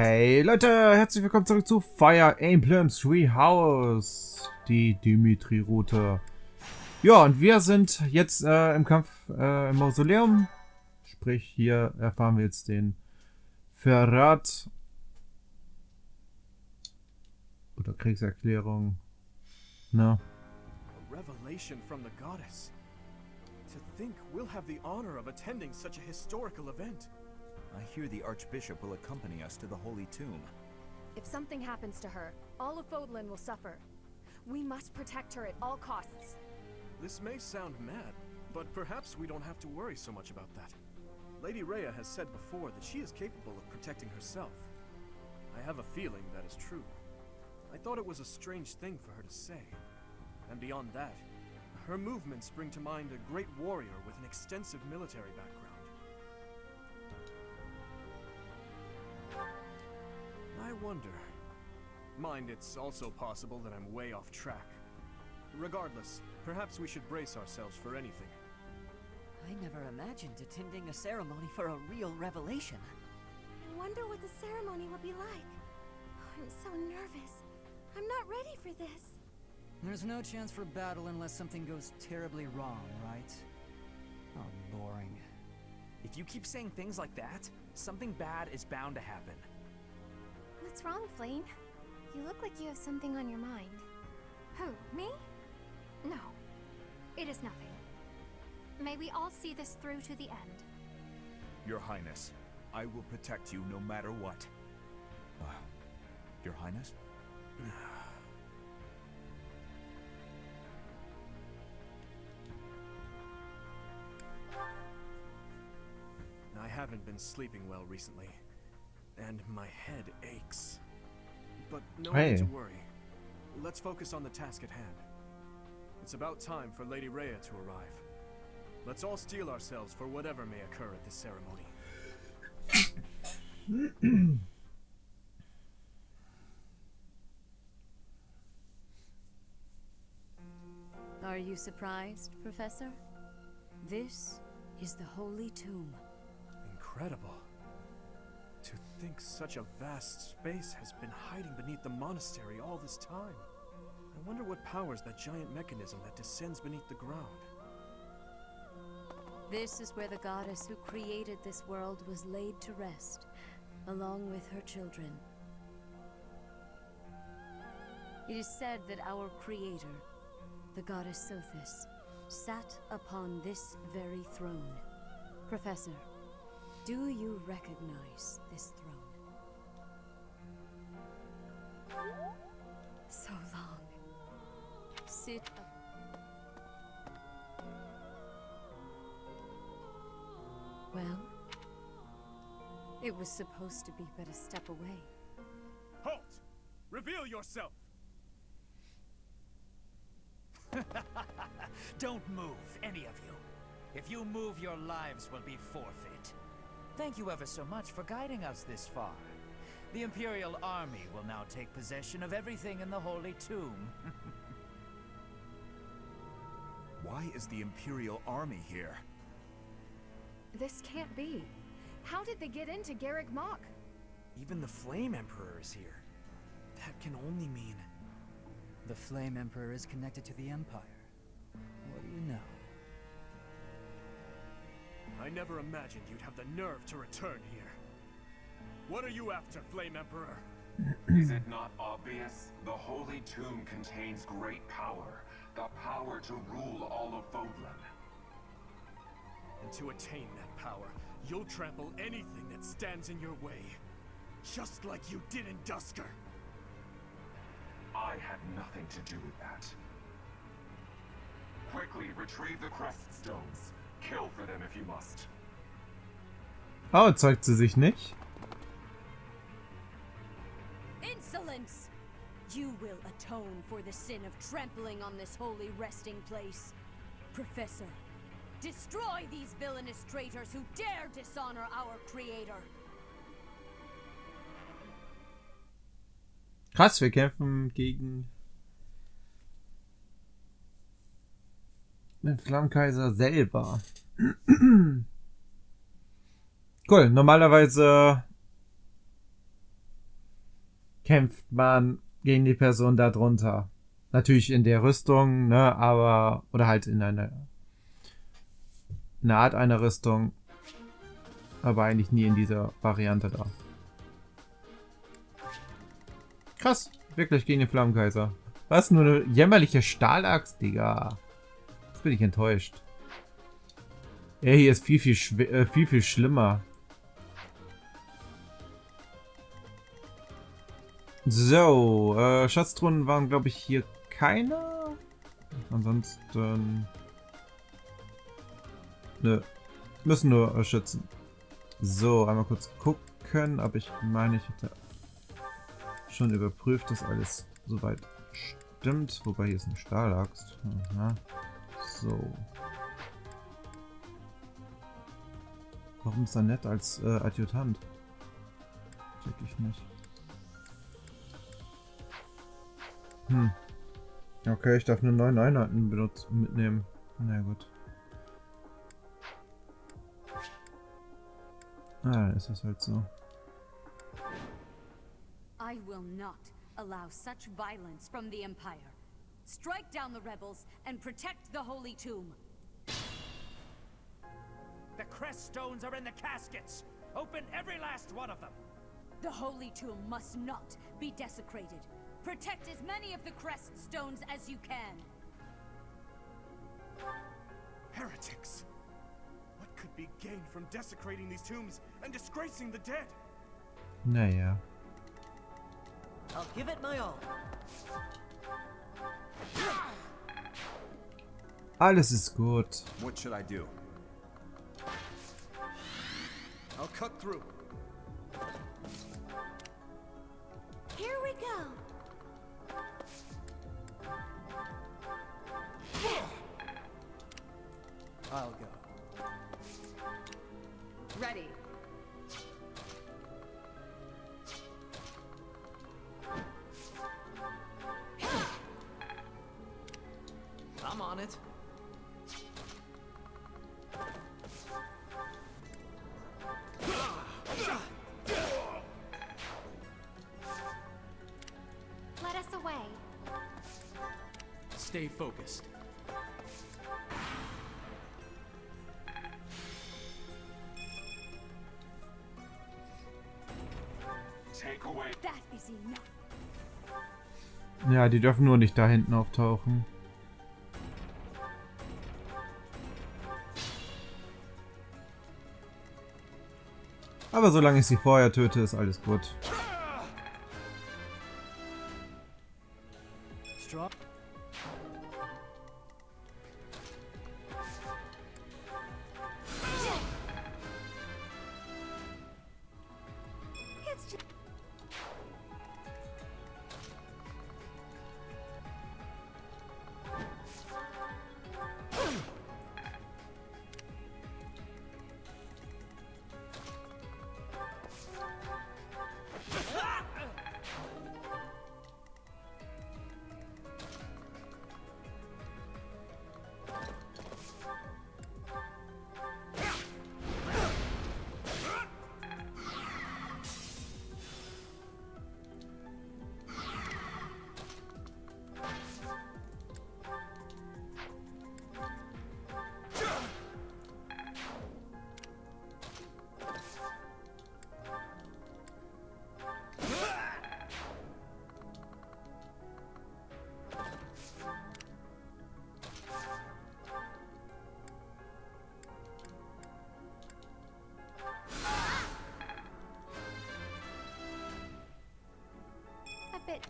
Hey Leute, herzlich willkommen zurück zu Fire Emblem Three House, die Dimitri-Route. Ja, und wir sind jetzt im Kampf im Mausoleum. Sprich, hier erfahren wir jetzt den Verrat oder Kriegserklärung. Ne? A revelation from the goddess. To think we'll have the honor of attending such a historical event. I hear the Archbishop will accompany us to the Holy Tomb. If something happens to her, all of Fodlan will suffer. We must protect her at all costs. This may sound mad, but perhaps we don't have to worry so much about that. Lady Rhea has said before that she is capable of protecting herself. I have a feeling that is true. I thought it was a strange thing for her to say. And beyond that, her movements bring to mind a great warrior with an extensive military background. I wonder. Mind, it's also possible that I'm way off track. Regardless, perhaps we should brace ourselves for anything. I never imagined attending a ceremony for a real revelation. I wonder what the ceremony will be like. I'm so nervous. I'm not ready for this. There's no chance for battle unless something goes terribly wrong, right? Oh, boring. If you keep saying things like that, something bad is bound to happen. What's wrong, Flame? You look like you have something on your mind. Who, me? No, it is nothing. May we all see this through to the end. Your Highness, I will protect you no matter what. Your Highness? I haven't been sleeping well recently, and my head aches. But no need to worry. Let's focus on the task at hand. It's about time for Lady Rhea to arrive. Let's all steel ourselves for whatever may occur at this ceremony. Are you surprised, Professor? This is the Holy Tomb. Incredible. To think such a vast space has been hiding beneath the monastery all this time. I wonder what powers that giant mechanism that descends beneath the ground. This is where the goddess who created this world was laid to rest, along with her children. It is said that our creator, the goddess Sothis, sat upon this very throne. Professor, do you recognize this throne? So long. Sit up. Well, it was supposed to be but a step away. Halt! Reveal yourself! Don't move, any of you. If you move, your lives will be forfeit. Thank you ever so much for guiding us this far. The Imperial Army will now take possession of everything in the Holy Tomb. Why is the Imperial Army here? This can't be. How did they get into Garrick Mach? Even the Flame Emperor is here. That can only mean... The Flame Emperor is connected to the Empire. What do you know? I never imagined you'd have the nerve to return here. What are you after, Flame Emperor? Is it not obvious? The Holy Tomb contains great power. The power to rule all of Fodlan. And to attain that power, you'll trample anything that stands in your way. Just like you did in Dusker. I had nothing to do with that. Quickly retrieve the crest stones. Kill for them if you must. Oh, zeigt sie sich nicht? Insolence! You will atone for the sin of trampling on this holy resting place. Professor, destroy these villainous traitors who dare dishonor our creator. Krass, wir kämpfen gegen den Flammenkaiser selber. Cool, normalerweise kämpft man gegen die Person da drunter. Natürlich in der Rüstung, ne, aber, oder halt in einer Art einer Rüstung, aber eigentlich nie in dieser Variante da. Krass, wirklich gegen den Flammenkaiser. Was, nur eine jämmerliche Stahlaxt, Digga. Jetzt bin ich enttäuscht. Er hier ist viel schlimmer. So, Schatztruhen waren, glaube ich, hier keine. Ansonsten... Nö. Müssen nur schützen. So, einmal kurz gucken, aber ich meine, ich hätte schon überprüft, dass alles soweit stimmt. Wobei hier ist eine Stahlaxt. Aha. So. Warum ist er nett als Adjutant? Check ich nicht. Okay, ich darf nur 9 Einheiten mitnehmen. Na gut. Dann ist das halt so. I will not allow such violence from the Empire. Strike down the rebels and protect the Holy Tomb. The crest stones are in the caskets. Open every last one of them. The Holy Tomb must not be desecrated. Protect as many of the crest stones as you can. Heretics! What could be gained from desecrating these tombs and disgracing the dead? Naja. I'll give it my all. Alles ist gut. What should I do? I'll cut through. Here we go. I'll go. Ready. I'm on it. Let us away. Stay focused. Take away. That is enough. Ja, die dürfen nur nicht da hinten auftauchen. Aber solange ich sie vorher töte, ist alles gut. Strong. It's just... A bit.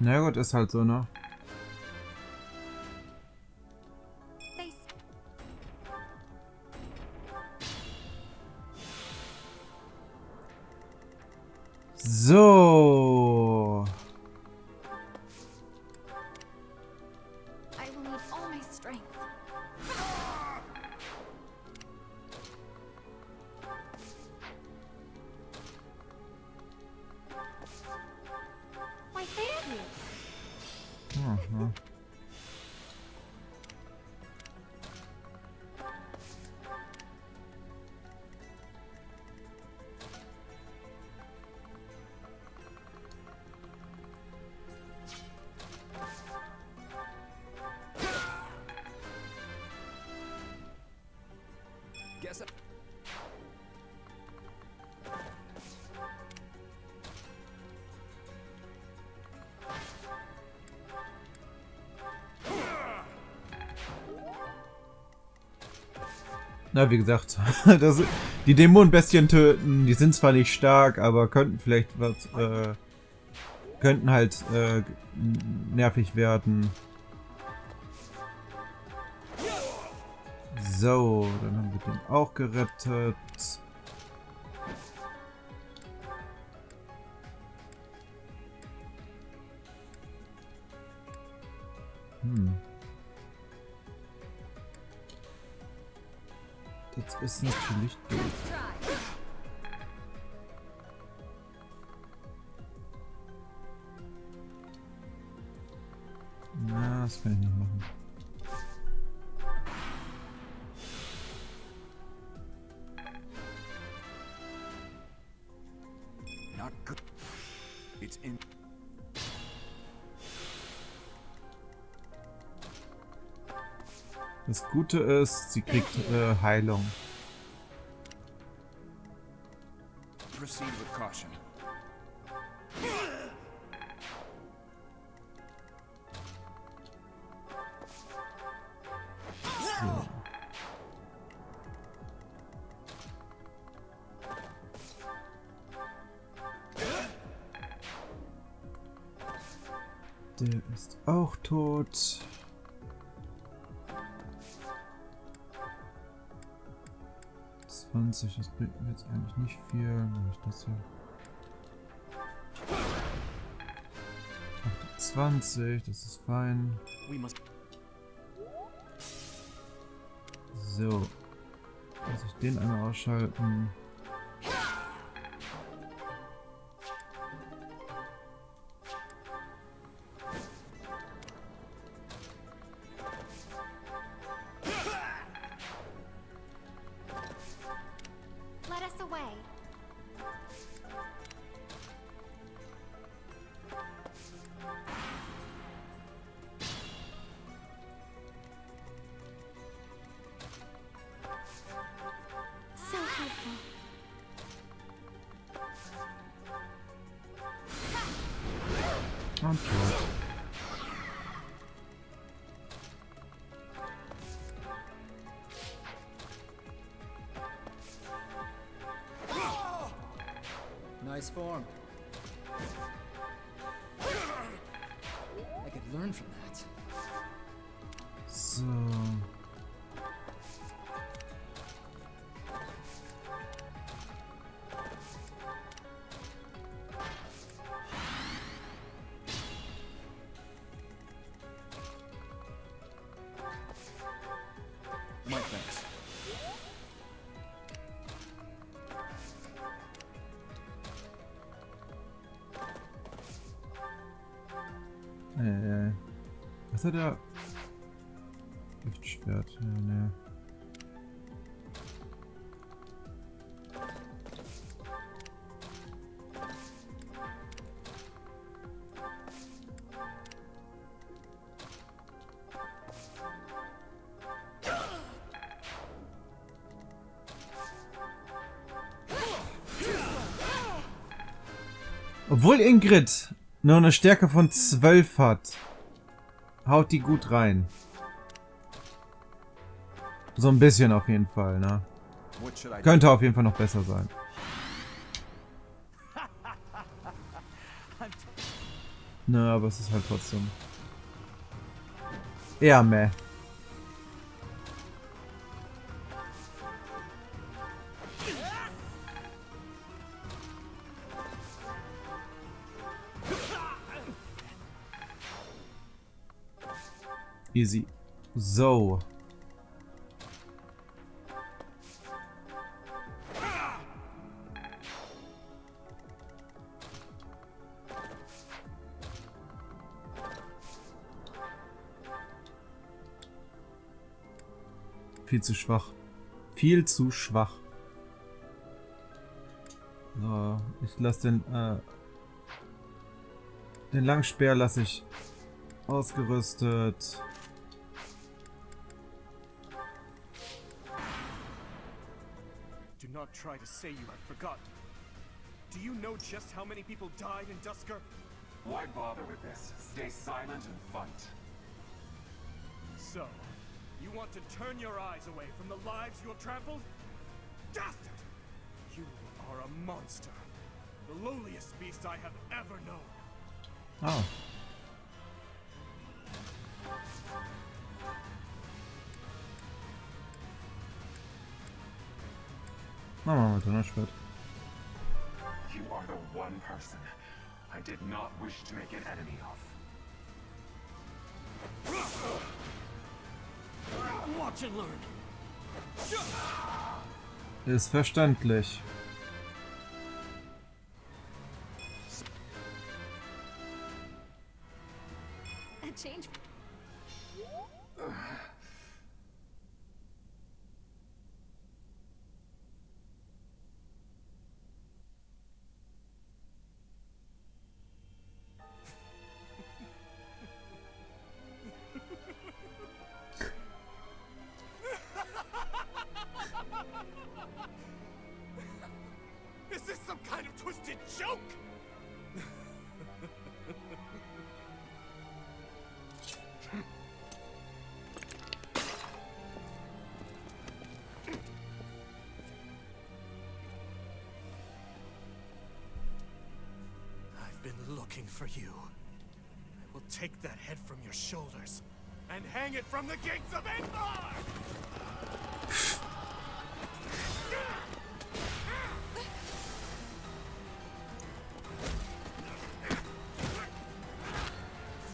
Na gut, ist halt so, ne? They s- So. I will need all my strength. Why, thank you. Aha. Na, wie gesagt, die Dämonenbestien töten, die sind zwar nicht stark, aber könnten vielleicht was, könnten halt nervig werden. So, dann haben wir den auch gerettet. Das ist natürlich doof. Na, das kann ich nicht machen. Not good. It's in. Das Gute ist, sie kriegt Heilung. Proceed with caution. So. Der ist auch tot. Das bringt mir jetzt eigentlich nicht viel. Mache ich das hier. 28, das ist fein. So. Muss ich den einmal ausschalten. Let us away. So helpful. Und tot. Nice form. I could learn from that. So. My thanks. Was hat er? Giftschwert. Ja, ne. Obwohl Ingrid nur eine Stärke von 12 hat, haut die gut rein. So ein bisschen auf jeden Fall, ne? What should I do? Könnte auf jeden Fall noch besser sein. Na, aber es ist halt trotzdem eher meh. Easy. So. Viel zu schwach. Viel zu schwach. So, ich lasse den Langspeer lasse ich ausgerüstet. Do not try to say you have forgotten. Do you know just how many people died in Dusker? Why bother with this? Stay silent and fight. So, You want to turn your eyes away from the lives you have trampled? Dastard! You are a monster. The lowliest beast I have ever known. Oh. Na, machen wir Donnerschwert. You are the one person I did not wish to make an enemy of. Watch and learn. Ist verständlich. A change. Is this some kind of twisted joke? I've been looking for you. I will take that head from your shoulders and hang it from the gates of Endor!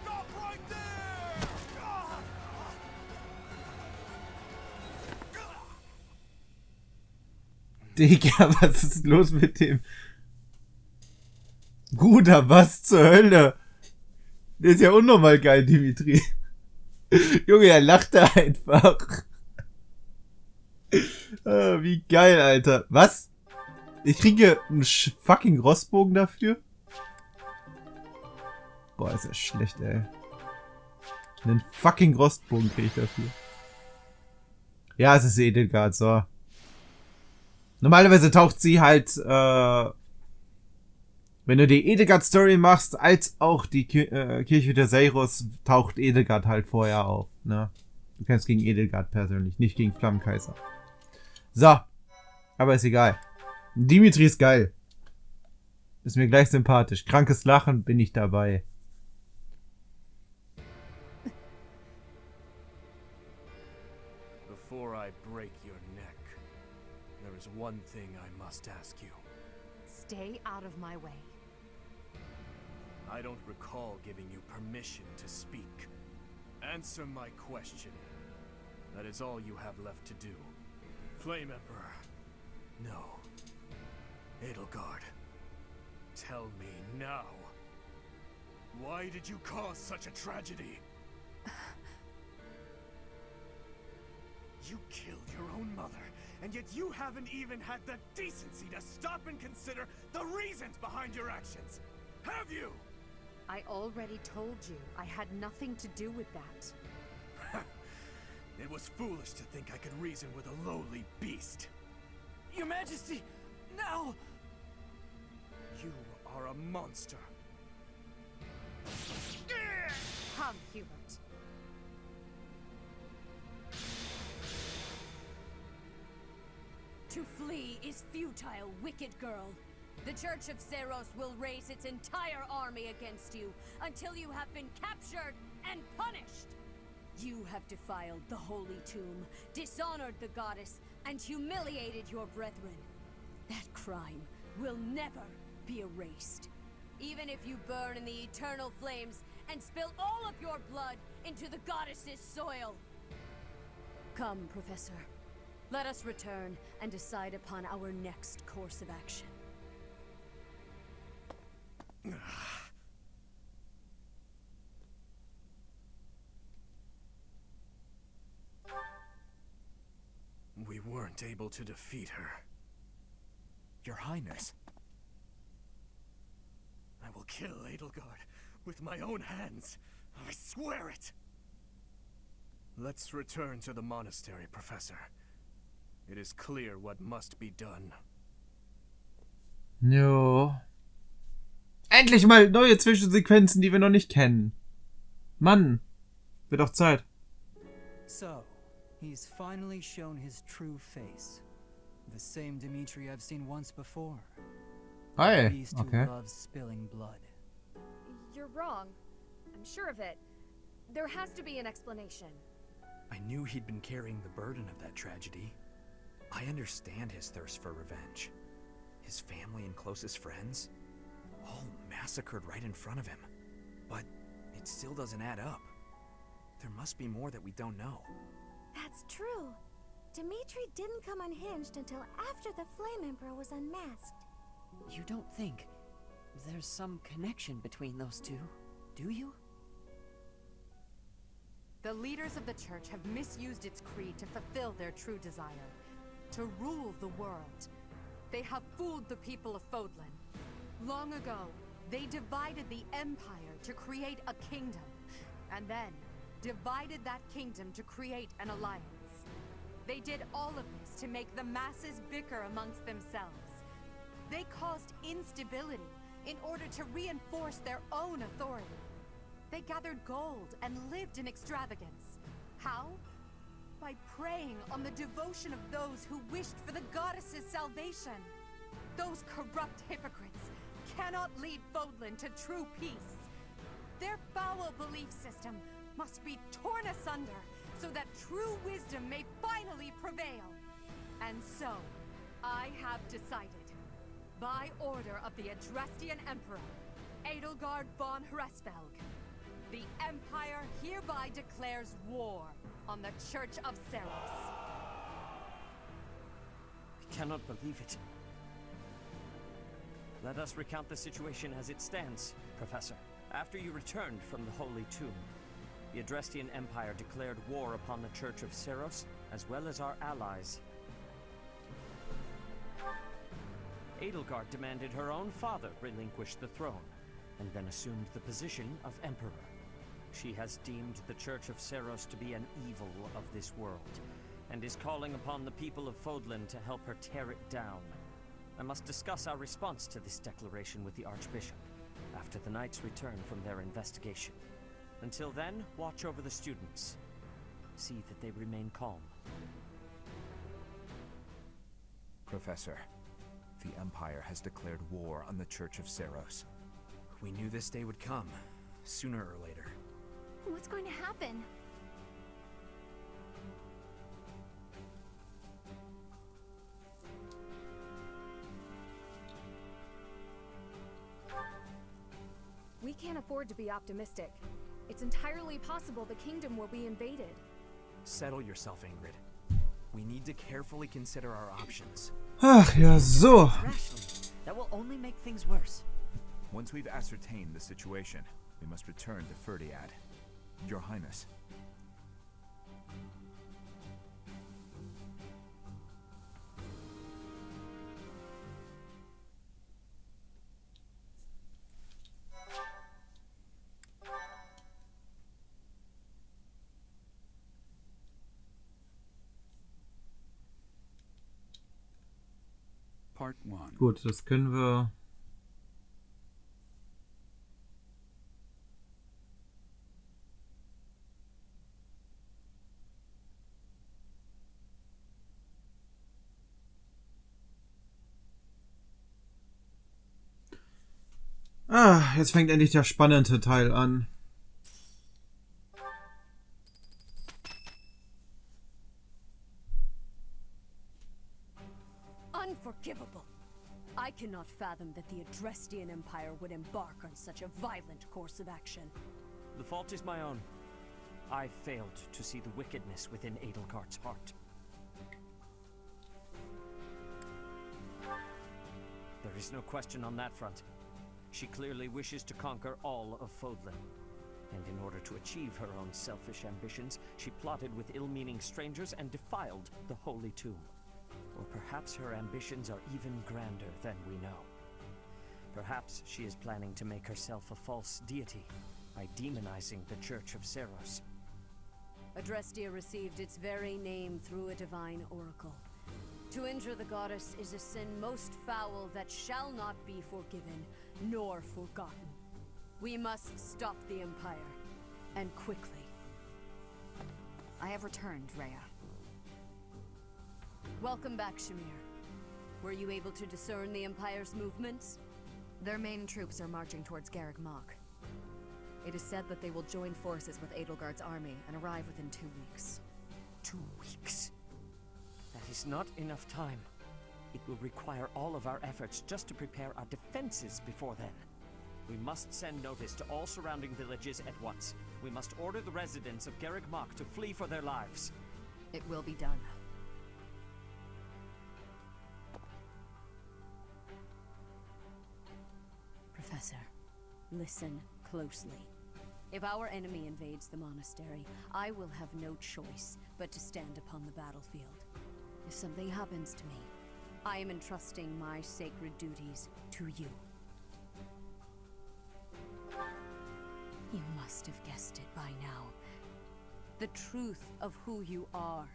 Stop right there! Digga, was ist los mit dem? Bruder, was zur Hölle? Der ist ja unnormal geil, Dimitri. Junge, er lacht da einfach. Ah, wie geil, Alter. Was? Ich kriege einen fucking Rossbogen dafür? Boah, ist ja schlecht, ey. Einen fucking Rostbogen kriege ich dafür. Ja, es ist Edelgard, so. Normalerweise taucht sie halt, wenn du die Edelgard-Story machst, als auch die Kirche der Seiros, taucht Edelgard halt vorher auf, ne? Du kämpfst gegen Edelgard persönlich, nicht gegen Flammenkaiser. So. Aber ist egal. Dimitri ist geil. Ist mir gleich sympathisch. Krankes Lachen, bin ich dabei. Before I break your neck, there is one thing I must ask you. Stay out of my way. I don't recall giving you permission to speak. Answer my question. That is all you have left to do. Flame Emperor. No. Edelgard. Tell me now. Why did you cause such a tragedy? You killed your own mother, and yet you haven't even had the decency to stop and consider the reasons behind your actions. Have you? I already told you I had nothing to do with that. It was foolish to think I could reason with a lowly beast. Your Majesty, now! You are a monster. Come, Hubert. To flee is futile, wicked girl. The Church of Zeros will raise its entire army against you until you have been captured and punished. You have defiled the holy tomb, dishonored the goddess, and humiliated your brethren. That crime will never be erased. Even if you burn in the eternal flames and spill all of your blood into the goddess's soil. Come, Professor. Let us return and decide upon our next course of action. We weren't able to defeat her. Your Highness. I will kill Edelgard with my own hands. I swear it! Let's return to the monastery, Professor. It is clear what must be done. Jo. Endlich mal neue Zwischensequenzen, die wir noch nicht kennen. Mann, wird auch Zeit. So, He's finally shown his true face. The same Dimitri I've seen once before. Hi. Beast who Okay. loves spilling blood. You're wrong. I'm sure of it. There has to be an explanation. I knew he'd been carrying the burden of that tragedy. I understand his thirst for revenge. His family and closest friends, all massacred right in front of him. But it still doesn't add up. There must be more that we don't know. That's true. Dimitri didn't come unhinged until after the Flame Emperor was unmasked. You don't think there's some connection between those two, do you? The leaders of the church have misused its creed to fulfill their true desire, to rule the world. They have fooled the people of Fodlan. Long ago, they divided the Empire to create a kingdom, and then divided that kingdom to create an alliance. They did all of this to make the masses bicker amongst themselves. They caused instability in order to reinforce their own authority. They gathered gold and lived in extravagance. How? By preying on the devotion of those who wished for the goddess's salvation. Those corrupt hypocrites cannot lead Fodlan to true peace. Their foul belief system must be torn asunder so that true wisdom may finally prevail. And so, I have decided, by order of the Adrestian Emperor, Edelgard von Hresvelg, the Empire hereby declares war on the Church of Seros. I cannot believe it. Let us recount the situation as it stands, Professor. After you returned from the Holy Tomb, the Adrestian Empire declared war upon the Church of Seros, as well as our allies. Edelgard demanded her own father relinquish the throne, and then assumed the position of Emperor. She has deemed the Church of Seros to be an evil of this world, and is calling upon the people of Fodlan to help her tear it down. I must discuss our response to this declaration with the Archbishop, after the Knights return from their investigation. Until then, watch over the students. See that they remain calm. Professor, the Empire has declared war on the Church of Seros. We knew this day would come, sooner or later. What's going to happen? We can't afford to be optimistic. It's entirely possible the kingdom will be invaded. Settle yourself, Ingrid. We need to carefully consider our options. Ach ja, so. Rashly. That will only make things worse. Once we've ascertained the situation, we must return to Ferdiad. Your Highness. Part 1. Gut, das können wir. Ah, jetzt fängt endlich der spannende Teil an. Unforgivable. I cannot fathom that the Adrestian Empire would embark on such a violent course of action. The fault is my own. I failed to see the wickedness within Edelgard's heart. There is no question on that front. She clearly wishes to conquer all of Fodlan. And in order to achieve her own selfish ambitions, she plotted with ill-meaning strangers and defiled the Holy Tomb. Or perhaps her ambitions are even grander than we know. Perhaps she is planning to make herself a false deity by demonizing the Church of Seros. Adrestia received its very name through a divine oracle. To injure the goddess is a sin most foul that shall not be forgiven, nor forgotten. We must stop the Empire, and quickly. I have returned, Rhea. Welcome back, Shamir. Were you able to discern the Empire's movements? Their main troops are marching towards Garreg Mach. It is said that they will join forces with Edelgard's army and arrive within 2 weeks. 2 weeks? That is not enough time. It will require all of our efforts just to prepare our defenses before then. We must send notice to all surrounding villages at once. We must order the residents of Garreg Mach to flee for their lives. It will be done. Professor, listen closely. If our enemy invades the monastery, I will have no choice but to stand upon the battlefield. If something happens to me, I am entrusting my sacred duties to you. You must have guessed it by now. The truth of who you are.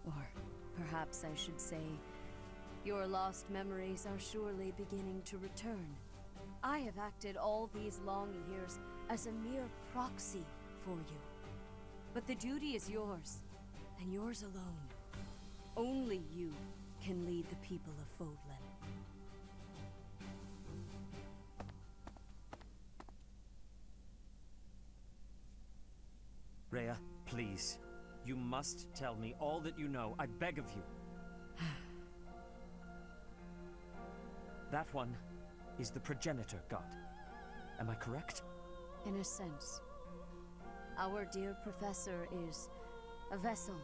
Or perhaps I should say, your lost memories are surely beginning to return. I have acted all these long years as a mere proxy for you. But the duty is yours, and yours alone. Only you can lead the people of Fodlan. Rhea, please. You must tell me all that you know. I beg of you. That one is the progenitor god. Am I correct? In a sense. Our dear professor is a vessel.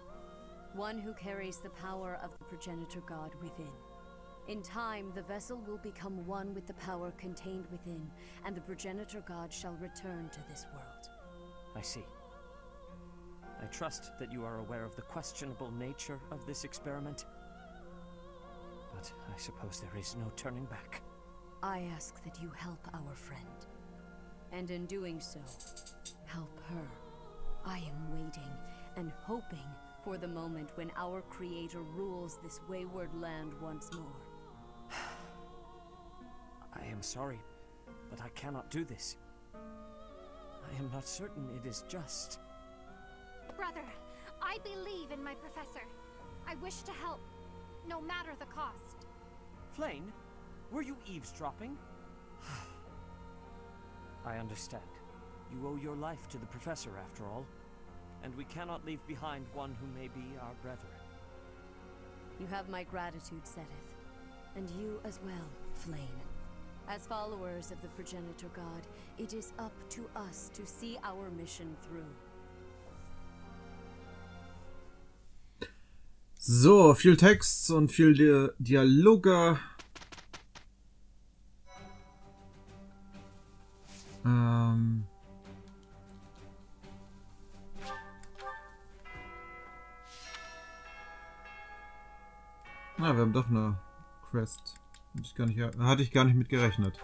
One who carries the power of the progenitor god within. In time, the vessel will become one with the power contained within, and the progenitor god shall return to this world. I see. I trust that you are aware of the questionable nature of this experiment. But I suppose there is no turning back. I ask that you help our friend. And in doing so, help her. I am waiting and hoping for the moment when our creator rules this wayward land once more. I am sorry, but I cannot do this. I am not certain it is just. Brother, I believe in my professor. I wish to help, no matter the cost. Flayn, were you eavesdropping? I understand. You owe your life to the professor, after all. And we cannot leave behind one who may be our brethren. You have my gratitude, Seteth. And you as well, Flayn. As followers of the progenitor god, it is up to us to see our mission through. So, viel Text und viel Dialoge. Na, wir haben doch eine Quest. Hatte ich gar nicht mit gerechnet.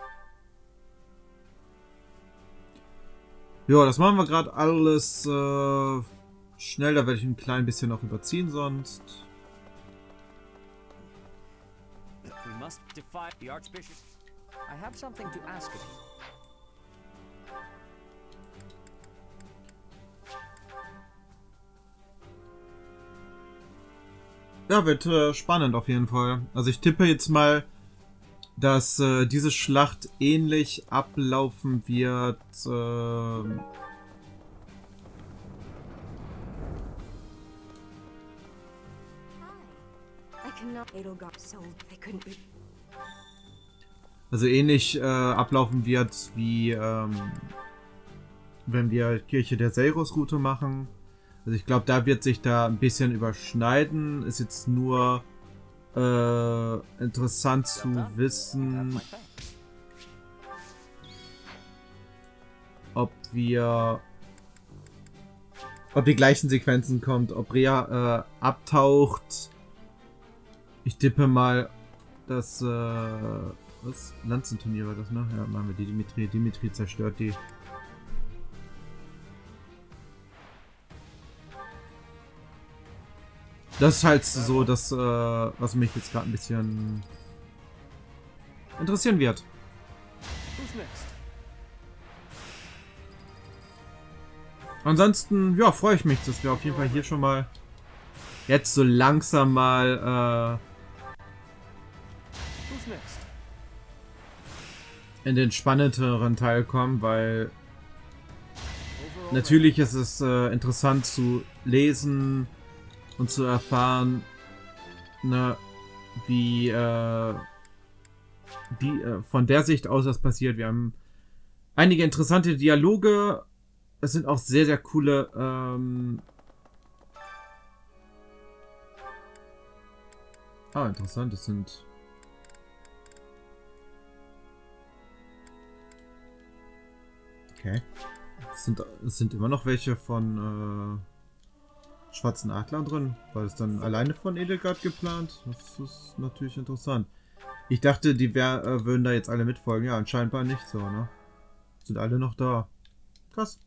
Ja, das machen wir gerade alles schnell. Da werde ich ein klein bisschen noch überziehen, sonst. We must defy the Archbishop. I have something to ask of you. Ja, wird spannend auf jeden Fall. Also ich tippe jetzt mal, dass diese Schlacht ähnlich ablaufen wird. Also ähnlich ablaufen wird wie wenn wir Kirche der Seirus-Route machen. Also ich glaube, da wird sich da ein bisschen überschneiden. Ist jetzt nur interessant zu wissen, ob die gleichen Sequenzen kommt, ob Rhea abtaucht. Ich tippe mal, dass was? Lanzenturnier war das, ne? Ja, machen wir die Dimitri. Dimitri zerstört die. Das ist halt so das, was mich jetzt gerade ein bisschen interessieren wird. Ansonsten, ja, freue ich mich, dass wir auf jeden Fall hier schon mal jetzt so langsam mal in den spannenderen Teil kommen, weil natürlich ist es interessant zu lesen und zu erfahren, ne, wie von der Sicht aus das passiert. Wir haben einige interessante Dialoge. Es sind auch sehr, sehr coole interessant. Es sind okay. Es sind immer noch welche von Schwarzen Adler drin, weil es dann alleine von Edelgard geplant. Das ist natürlich interessant. Ich dachte, die würden da jetzt alle mitfolgen. Ja, anscheinend nicht so, ne? Sind alle noch da. Krass.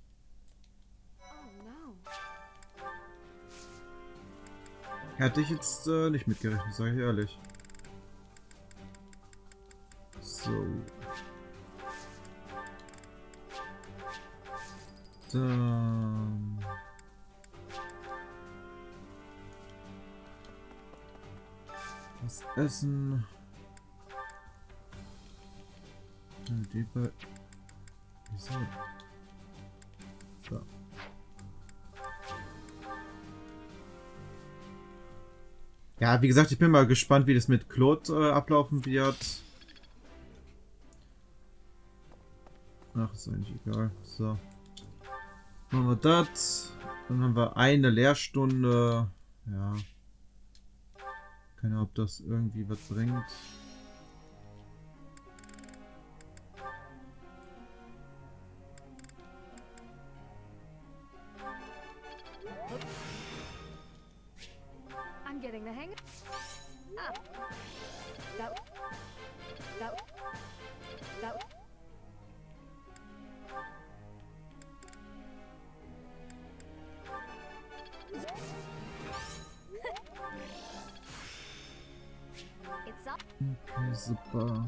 Hätte ich jetzt nicht mitgerechnet, sage ich ehrlich. So. Dann. Was essen. Wieso? So. Ja, wie gesagt, ich bin mal gespannt, wie das mit Claude ablaufen wird. Ach, ist eigentlich egal. So. Machen wir das. Dann haben wir eine Lehrstunde. Ja. Keine Ahnung, ob das irgendwie was bringt. I'm getting the hang of that. It's up. Okay, super.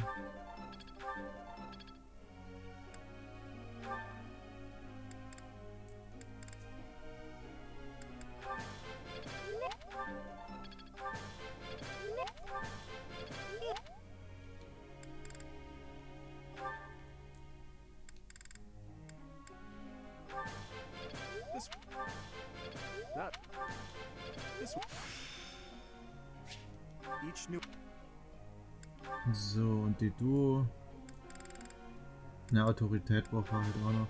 So, und die Duo. Eine Autorität braucht er halt auch noch.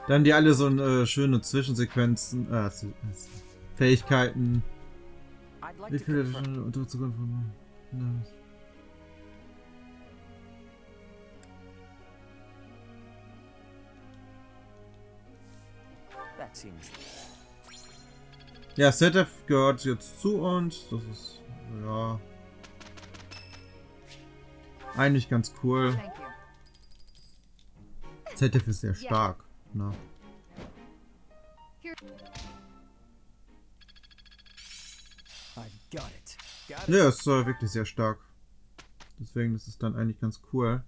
Dann die alle so schöne Zwischensequenzen, Fähigkeiten. Wie viele Unterzugang von. Ne. Ja, ZF gehört jetzt zu uns. Das ist, ja, eigentlich ganz cool. ZF ist sehr stark. Ne? Ja, ist wirklich sehr stark. Deswegen ist es dann eigentlich ganz cool,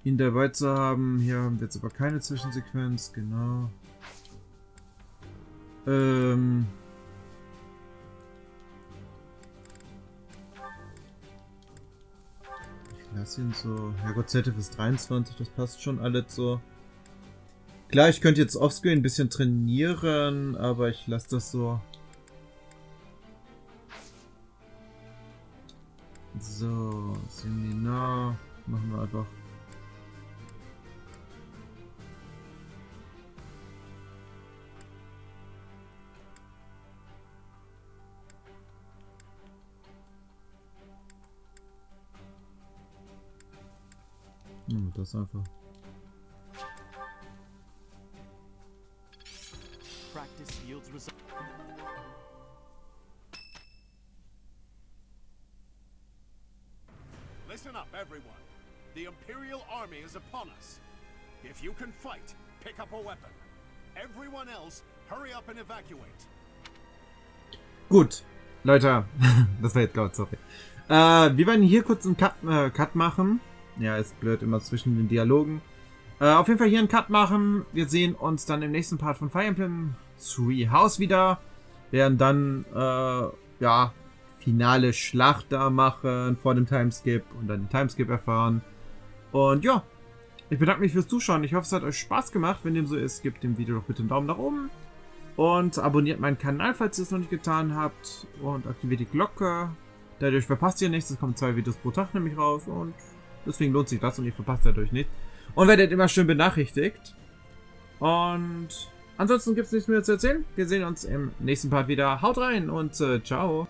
ihn dabei zu haben. Hier haben wir jetzt aber keine Zwischensequenz, genau. Ich lasse ihn so. Ja Gott, ZF ist 23, das passt schon alles so. Klar, ich könnte jetzt offscreen ein bisschen trainieren, aber ich lasse das so. So, Seminar machen wir einfach. Das einfach. Practice yields results. Listen up, everyone. The Imperial Army is upon us. If you can fight, pick up a weapon. Everyone else, hurry up and evacuate. Gut, Leute, das war jetzt laut, sorry. Wir werden hier kurz einen Cut machen. Ja, ist blöd, immer zwischen den Dialogen. Auf jeden Fall hier einen Cut machen. Wir sehen uns dann im nächsten Part von Fire Emblem Three House wieder. Werden dann, ja, finale Schlacht da machen vor dem Timeskip und dann den Timeskip erfahren. Und ja, ich bedanke mich fürs Zuschauen. Ich hoffe, es hat euch Spaß gemacht. Wenn dem so ist, gebt dem Video doch bitte einen Daumen nach oben. Und abonniert meinen Kanal, falls ihr es noch nicht getan habt. Und aktiviert die Glocke. Dadurch verpasst ihr nichts. Es kommen 2 Videos pro Tag nämlich raus. Und deswegen lohnt sich das und ihr verpasst dadurch nicht. Und werdet immer schön benachrichtigt. Und ansonsten gibt es nichts mehr zu erzählen. Wir sehen uns im nächsten Part wieder. Haut rein und ciao.